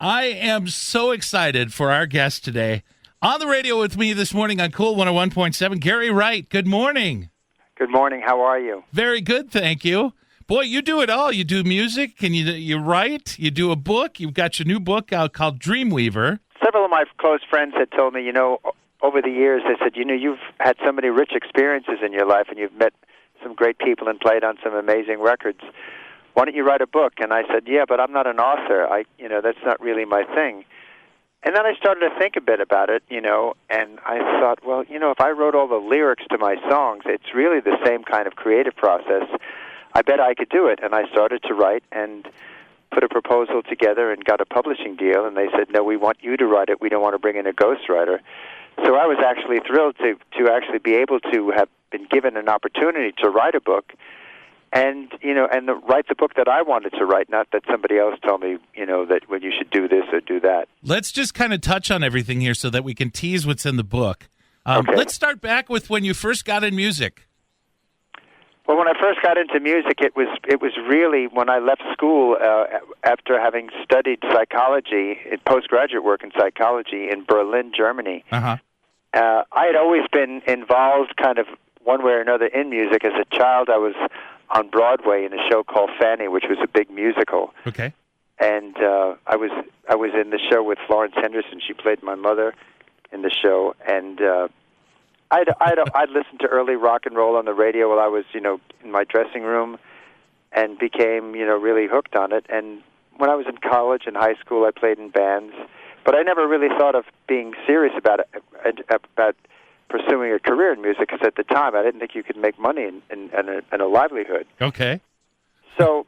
I am so excited for our guest today. On the radio with me this morning on KOOL 101.7, Gary Wright. Good morning. Good morning. How are you? Very good, thank you. Boy, you do it all. You do music, and you write, you do a book. You've got your new book out called Dreamweaver. Several of my close friends had told me, over the years, they said, you've had so many rich experiences in your life, and you've met some great people and played on some amazing records. Why don't you write a book? And I said, yeah, but I'm not an author. That's not really my thing. And then I started to think a bit about it, and I thought, well, if I wrote all the lyrics to my songs, it's really the same kind of creative process. I bet I could do it. And I started to write and put a proposal together and got a publishing deal, and they said, no, we want you to write it. We don't want to bring in a ghostwriter. So I was actually thrilled to actually be able to have been given an opportunity to write a book and write the book that I wanted to write, not that somebody else told me, that when you should do this or do that. Let's just kind of touch on everything here so that we can tease what's in the book. Okay. Let's start back with when you first got in music. Well, when I first got into music, it was really when I left school after having studied psychology, postgraduate work in psychology in Berlin, Germany. Uh-huh. I had always been involved kind of one way or another in music. As a child, I was on Broadway in a show called Fanny, which was a big musical. Okay. And I was in the show with Florence Henderson. She played my mother in the show, and I'd listen to early rock and roll on the radio while I was, in my dressing room, and became, really hooked on it. And when I was in college and high school, I played in bands, but I never really thought of being serious about pursuing a career in music, because at the time I didn't think you could make money and a livelihood. Okay. So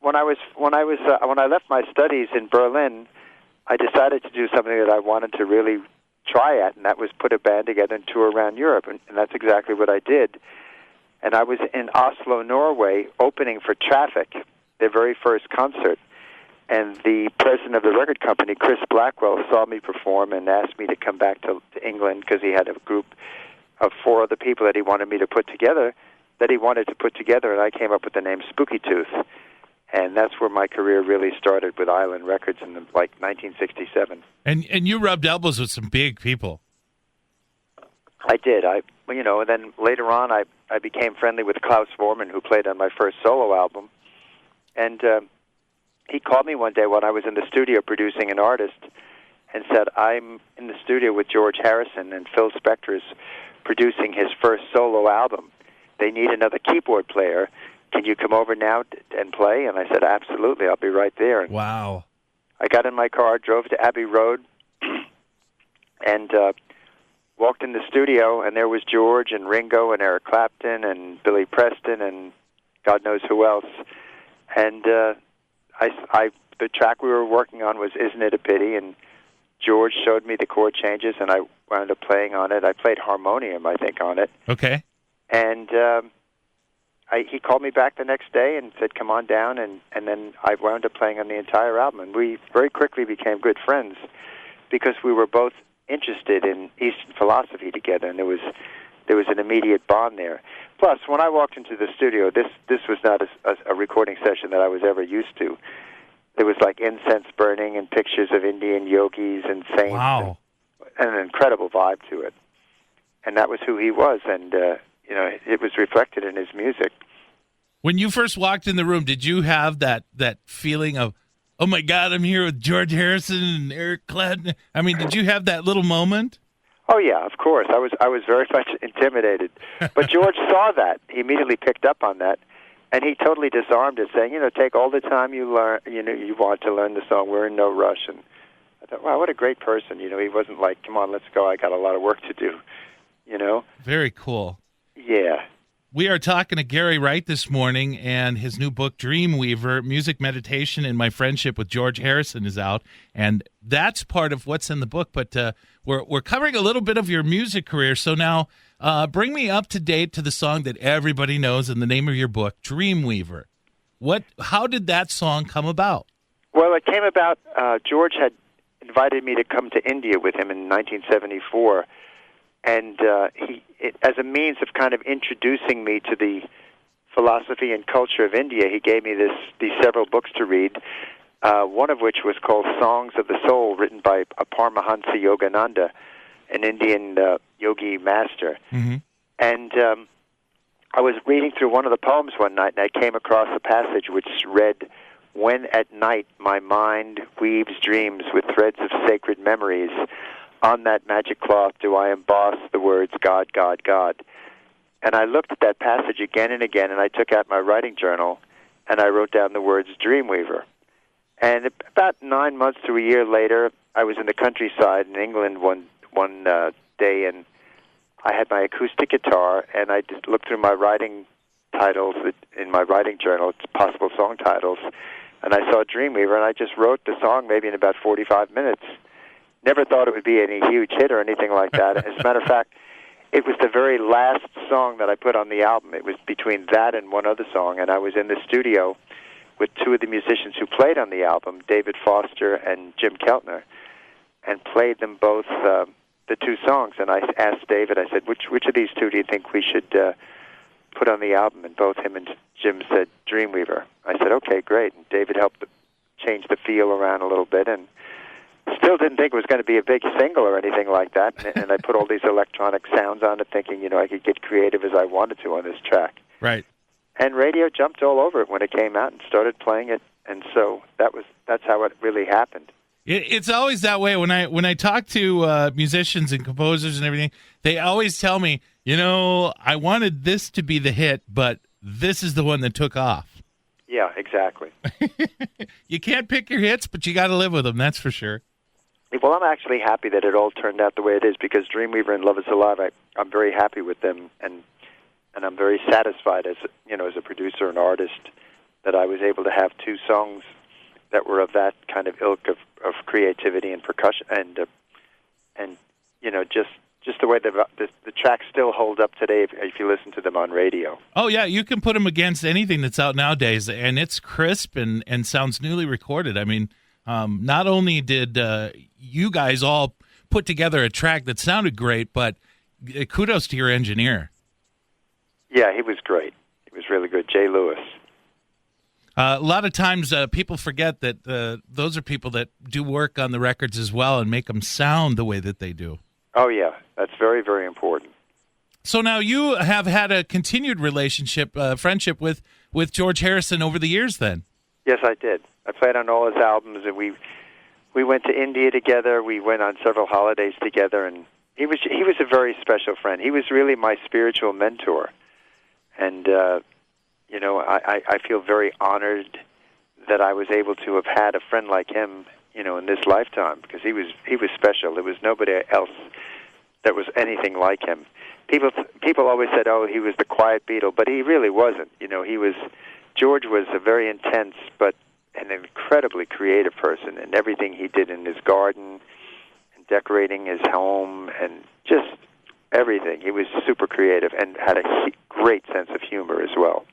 when I left my studies in Berlin, I decided to do something that I wanted to really try at, and that was put a band together and tour around Europe, and that's exactly what I did. And I was in Oslo, Norway, opening for Traffic, their very first concert. And the president of the record company, Chris Blackwell, saw me perform and asked me to come back to England because he had a group of 4 other people that he wanted to put together, and I came up with the name Spooky Tooth. And that's where my career really started with Island Records in 1967. And you rubbed elbows with some big people. I did. And then later on, I became friendly with Klaus Voormann, who played on my first solo album. And he called me one day when I was in the studio producing an artist and said, I'm in the studio with George Harrison, and Phil Spector is producing his first solo album. They need another keyboard player. Can you come over now and play? And I said, absolutely, I'll be right there. And wow. I got in my car, drove to Abbey Road, and walked in the studio, and there was George and Ringo and Eric Clapton and Billy Preston and God knows who else. And the track we were working on was Isn't It a Pity? And George showed me the chord changes, and I wound up playing on it. I played harmonium, I think, on it. Okay. And he called me back the next day and said, come on down, and then I wound up playing on the entire album. And we very quickly became good friends because we were both interested in Eastern philosophy together, and there was an immediate bond there. Plus, when I walked into the studio, this was not a recording session that I was ever used to. There was like incense burning and pictures of Indian yogis and saints. Wow. And an incredible vibe to it. And that was who he was, and it was reflected in his music. When you first walked in the room, did you have that feeling of, oh my God, I'm here with George Harrison and Eric Clapton? I mean, did you have that little moment? Oh yeah, of course. I was very much intimidated, but George saw that. He immediately picked up on that, and he totally disarmed it, saying, take all the time you want to learn the song. We're in no rush. And I thought, wow, what a great person. He wasn't like, come on, let's go. I got a lot of work to do. Very cool. Yeah. We are talking to Gary Wright this morning, and his new book, Dreamweaver, Music Meditation and My Friendship with George Harrison, is out, and that's part of what's in the book, but we're covering a little bit of your music career, so now bring me up to date to the song that everybody knows in the name of your book, Dreamweaver. How did that song come about? Well, it came about, George had invited me to come to India with him in 1974, and as a means of kind of introducing me to the philosophy and culture of India, he gave me these several books to read. one of which was called Songs of the Soul, written by Paramahansa Yogananda, an Indian yogi master. Mm-hmm. And I was reading through one of the poems one night, and I came across a passage which read, "When at night my mind weaves dreams with threads of sacred memories, on that magic cloth do I emboss the words God, God, God." And I looked at that passage again and again, and I took out my writing journal, and I wrote down the words Dreamweaver. And about 9 months to a year later, I was in the countryside in England one day, and I had my acoustic guitar, and I just looked through my writing titles in my writing journal, it's possible song titles, and I saw Dreamweaver, and I just wrote the song maybe in about 45 minutes. Never thought it would be any huge hit or anything like that. As a matter of fact, it was the very last song that I put on the album. It was between that and one other song, and I was in the studio with two of the musicians who played on the album, David Foster and Jim Keltner, and played them both the two songs. And I asked David, I said, which of these two do you think we should put on the album? And both him and Jim said Dreamweaver. I said, okay, great. And David helped change the feel around a little bit, and still didn't think it was going to be a big single or anything like that. And I put all these electronic sounds on it, thinking, I could get creative as I wanted to on this track. Right. And radio jumped all over it when it came out and started playing it. And so that's how it really happened. It's always that way. When I talk to musicians and composers and everything, they always tell me, I wanted this to be the hit, but this is the one that took off. Yeah, exactly. You can't pick your hits, but you got to live with them. That's for sure. Well, I'm actually happy that it all turned out the way it is, because Dreamweaver and Love Is Alive, I'm very happy with them, and I'm very satisfied as a producer and artist that I was able to have two songs that were of that kind of ilk of creativity and percussion, and just the way the tracks still hold up today if you listen to them on radio. Oh yeah, you can put them against anything that's out nowadays, and it's crisp and sounds newly recorded. I mean, not only did you guys all put together a track that sounded great, but kudos to your engineer. Yeah, he was great. He was really good, Jay Lewis. A lot of times people forget that those are people that do work on the records as well and make them sound the way that they do. Oh, yeah. That's very, very important. So now you have had a continued friendship with George Harrison over the years then? Yes, I did. I played on all his albums, and we went to India together. We went on several holidays together, and he was a very special friend. He was really my spiritual mentor. And, I feel very honored that I was able to have had a friend like him, in this lifetime, because he was special. There was nobody else that was anything like him. People always said, "Oh, he was the quiet Beatle," but he really wasn't. George was a very intense but an incredibly creative person, and everything he did in his garden and decorating his home and just everything. He was super creative and had a great sense of humor as well.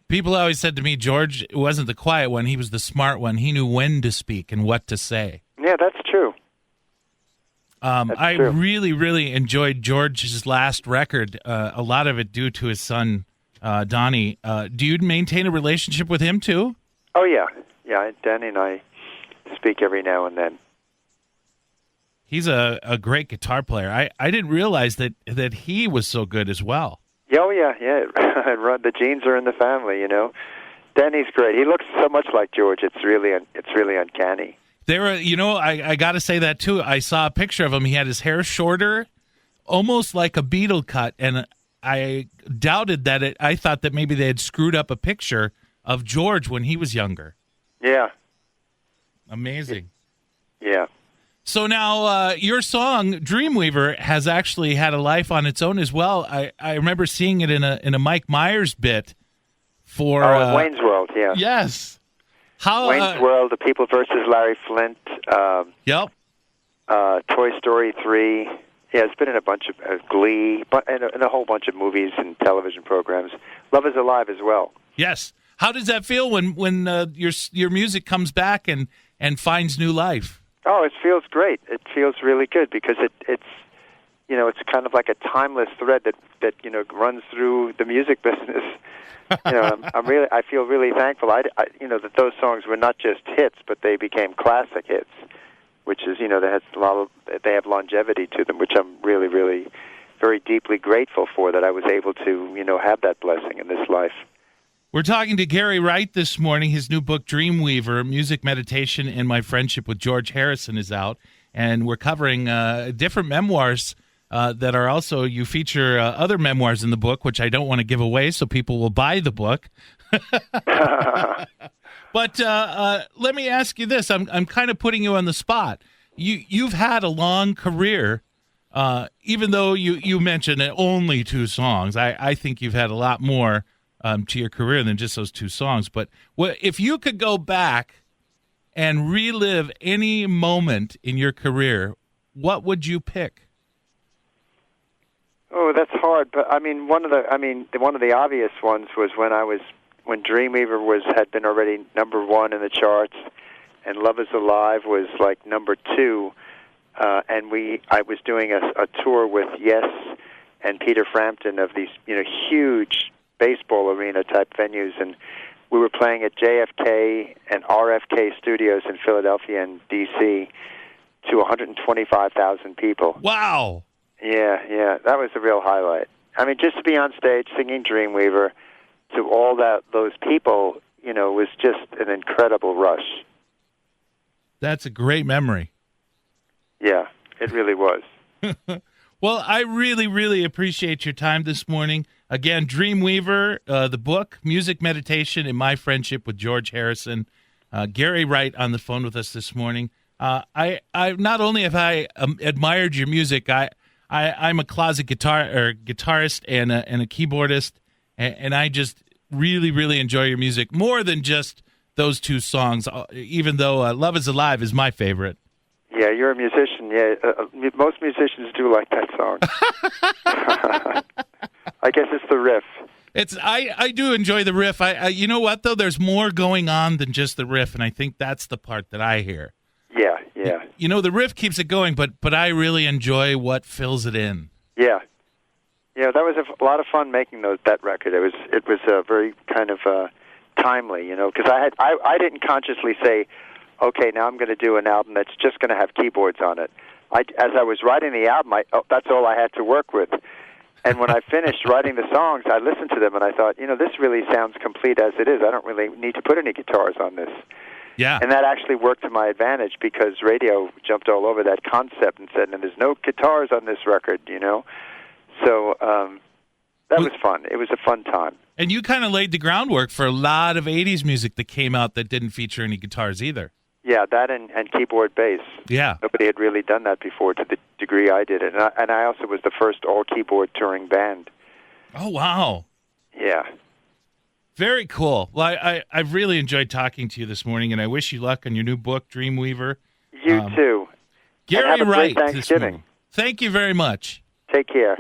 People always said to me, George wasn't the quiet one, he was the smart one. He knew when to speak and what to say. Yeah, that's true. I really, really enjoyed George's last record, a lot of it due to his son, Donnie. Do you maintain a relationship with him, too? Oh, yeah. Yeah, Danny and I speak every now and then. He's a great guitar player. I didn't realize that he was so good as well. Oh, yeah. The genes are in the family, Danny's great. He looks so much like George. It's really uncanny. I got to say that too. I saw a picture of him. He had his hair shorter, almost like a Beatle cut, and I doubted that I thought that maybe they had screwed up a picture of George when he was younger. Yeah. Amazing. Yeah. So now your song Dreamweaver has actually had a life on its own as well. I remember seeing it in a Mike Myers bit for Wayne's World. Yeah. Yes. Wayne's World, The People versus Larry Flint. Yep. Toy Story 3. Yeah, it's been in a bunch of Glee, and a whole bunch of movies and television programs. Love Is Alive as well. Yes. How does that feel when your music comes back and finds new life? Oh, it feels great. It feels really good because it's kind of like a timeless thread that runs through the music business. I feel really thankful. That those songs were not just hits, but they became classic hits, which is, they have longevity to them, which I'm really, really very deeply grateful for, that I was able to, have that blessing in this life. We're talking to Gary Wright this morning. His new book, Dreamweaver, Music Meditation and My Friendship with George Harrison, is out. And we're covering different memoirs that are also, you feature other memoirs in the book, which I don't want to give away, so people will buy the book. But let me ask you this. I'm kind of putting you on the spot. You've had a long career, even though you mentioned only 2 songs. I think you've had a lot more to your career than just those 2 songs. But if you could go back and relive any moment in your career, what would you pick? Oh, that's hard. But one of the obvious ones was when Dreamweaver had been already number 1 in the charts, and Love Is Alive was like number 2, and I was doing a tour with Yes and Peter Frampton of these huge baseball arena type venues, and we were playing at JFK and RFK studios in Philadelphia and DC to 125,000 people. Wow. Yeah, that was a real highlight. Just to be on stage singing Dreamweaver to all those people, was just an incredible rush. That's a great memory. Yeah, it really was. Well, I really, really appreciate your time this morning. Again, Dreamweaver, the book, Music Meditation and My Friendship with George Harrison. Gary Wright on the phone with us this morning. I not only have I admired your music, I'm a closet guitarist and a keyboardist, and I just really, really enjoy your music more than just those 2 songs, even though Love Is Alive is my favorite. Yeah, you're a musician. Yeah, most musicians do like that song. I guess it's the riff. I do enjoy the riff. I you know what though? There's more going on than just the riff, and I think that's the part that I hear. Yeah. The riff keeps it going, but I really enjoy what fills it in. Yeah, that was a lot of fun making that record. It was very kind of timely, because I didn't consciously say, okay, now I'm going to do an album that's just going to have keyboards on it. As I was writing the album, that's all I had to work with. And when I finished writing the songs, I listened to them and I thought, this really sounds complete as it is. I don't really need to put any guitars on this. Yeah. And that actually worked to my advantage because radio jumped all over that concept and said, there's no guitars on this record, So that was fun. It was a fun time. And you kind of laid the groundwork for a lot of 80s music that came out that didn't feature any guitars either. Yeah, that and keyboard bass. Yeah. Nobody had really done that before to the degree I did it. And I also was the first all-keyboard touring band. Oh, wow. Yeah. Very cool. Well, I've really enjoyed talking to you this morning, and I wish you luck on your new book, Dreamweaver. You too. Gary and have a Wright great Thanksgiving. Thank you very much. Take care.